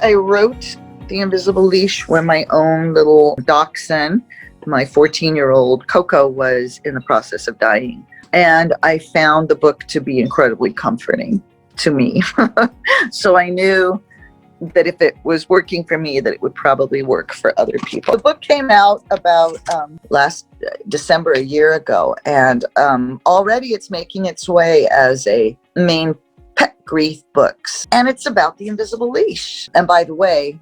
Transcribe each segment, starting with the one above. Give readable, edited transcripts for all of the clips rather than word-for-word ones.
I wrote The Invisible Leash when my own little dachshund, my 14-year-old Coco, was in the process of dying. And I found the book to be incredibly comforting to me. So I knew that if it was working for me, that it would probably work for other people. The book came out about last December, a year ago, and already it's making its way as a main pet grief books. And it's about the invisible leash. And by the way,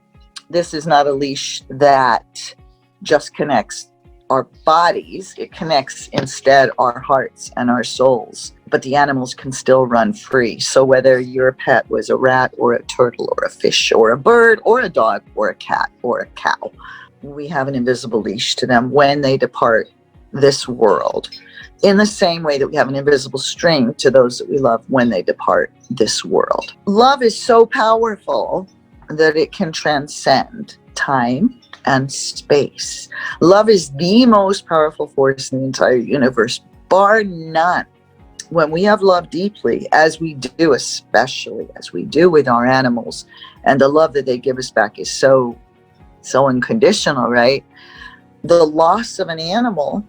this is not a leash that just connects our bodies. It connects instead our hearts and our souls. But the animals can still run free. So whether your pet was a rat or a turtle or a fish or a bird or a dog or a cat or a cow, we have an invisible leash to them when they depart this world, in the same way that we have an invisible string to those that we love when they depart this world. Love is so powerful that it can transcend time and space. Love is the most powerful force in the entire universe, bar none. When we have love deeply, as we do, especially as we do with our animals, and the love that they give us back is so unconditional, right? The loss of an animal,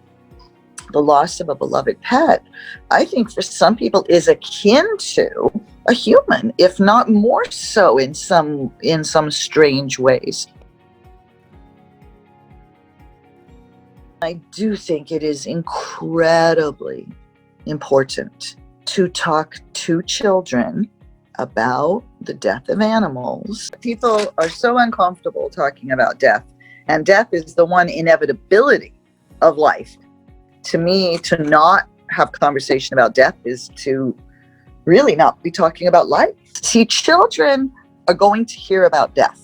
the loss of a beloved pet, I think for some people is akin to a human, if not more so in some strange ways. I do think it is incredibly important to talk to children about the death of animals. People are so uncomfortable talking about death, and death is the one inevitability of life. To me, to not have conversation about death is to really not be talking about life. See, children are going to hear about death,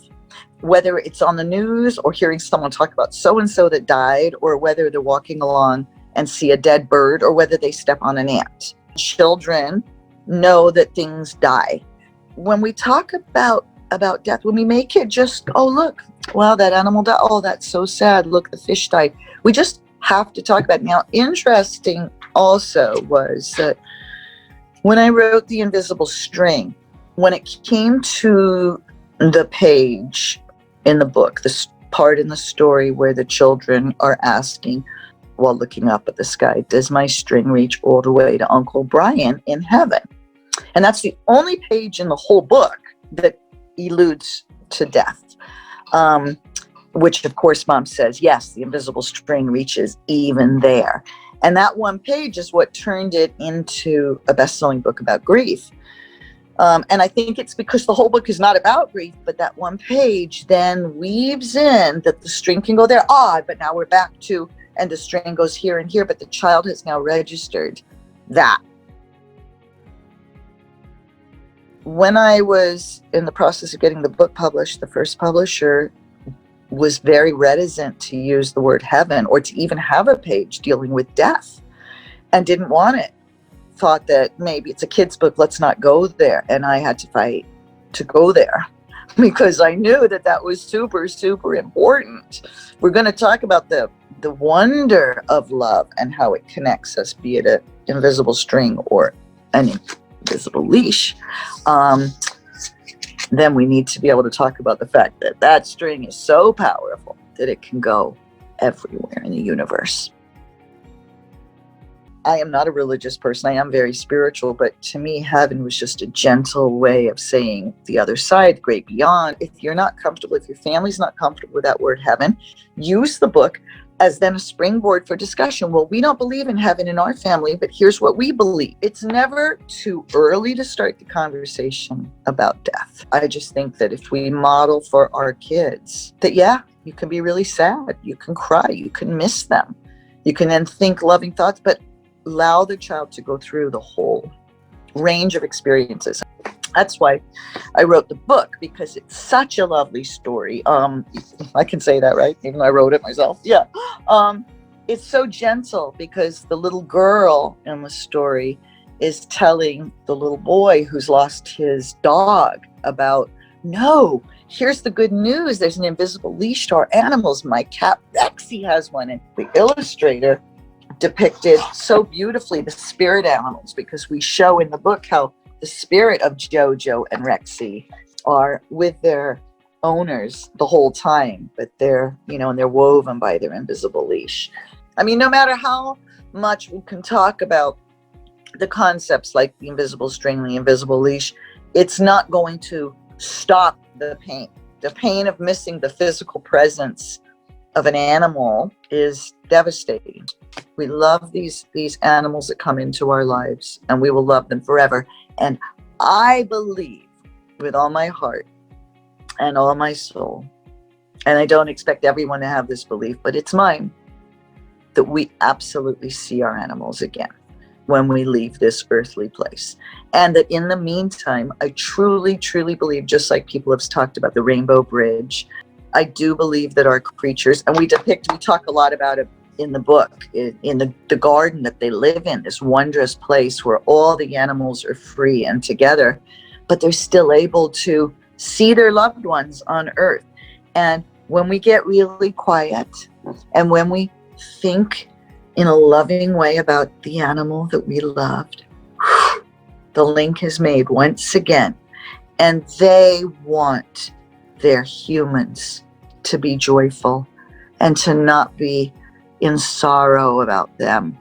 whether it's on the news or hearing someone talk about so-and-so that died, or whether they're walking along and see a dead bird, or whether they step on an ant. Children know that things die. When we talk about death, when we make it just, oh, look, well, that animal died. Oh, that's so sad. Look, the fish died. We just have to talk about it. Now, interesting also was that when I wrote The Invisible String, when it came to the page in the book, this part in the story where the children are asking, while looking up at the sky, does my string reach all the way to Uncle Brian in heaven? And that's the only page in the whole book that alludes to death, which of course Mom says, yes, the invisible string reaches even there. And that one page is what turned it into a best-selling book about grief. And I think it's because the whole book is not about grief, but that one page then weaves in that the string can go there. But now we're back to, and the string goes here and here, but the child has now registered that. When I was in the process of getting the book published, the first publisher was very reticent to use the word heaven or to even have a page dealing with death, and didn't want it. Thought that maybe it's a kid's book, let's not go there. And I had to fight to go there because I knew that was super, super important. We're going to talk about the wonder of love and how it connects us, be it an invisible string or an invisible leash. Then we need to be able to talk about the fact that string is so powerful that it can go everywhere in the universe. I am not a religious person. I am very spiritual, but to me, heaven was just a gentle way of saying the other side, the great beyond. If you're not comfortable, if your family's not comfortable with that word heaven, use the book as then a springboard for discussion. Well, we don't believe in heaven in our family, but here's what we believe. It's never too early to start the conversation about death. I just think that if we model for our kids that, yeah, you can be really sad, you can cry, you can miss them, you can then think loving thoughts, but allow the child to go through the whole range of experiences. That's why I wrote the book, because it's such a lovely story. I can say that, right? Even though I wrote it myself. Yeah. It's so gentle because the little girl in the story is telling the little boy who's lost his dog about, no, here's the good news. There's an invisible leash to our animals. My cat Rexy has one. And the illustrator depicted so beautifully the spirit animals, because we show in the book how the spirit of Jojo and Rexy are with their owners the whole time, but they're, and they're woven by their invisible leash. I mean, no matter how much we can talk about the concepts like the invisible string, the invisible leash, it's not going to stop the pain. The pain of missing the physical presence of an animal is devastating. We love these animals that come into our lives, and we will love them forever. And I believe with all my heart and all my soul, and I don't expect everyone to have this belief, but it's mine, that we absolutely see our animals again when we leave this earthly place. And that in the meantime, I truly, truly believe, just like people have talked about the Rainbow Bridge, I do believe that our creatures, and we talk a lot about it in the book, in the garden that they live in, this wondrous place where all the animals are free and together, but they're still able to see their loved ones on earth. And when we get really quiet, and when we think in a loving way about the animal that we loved, the link is made once again. And they want their humans to be joyful and to not be in sorrow about them.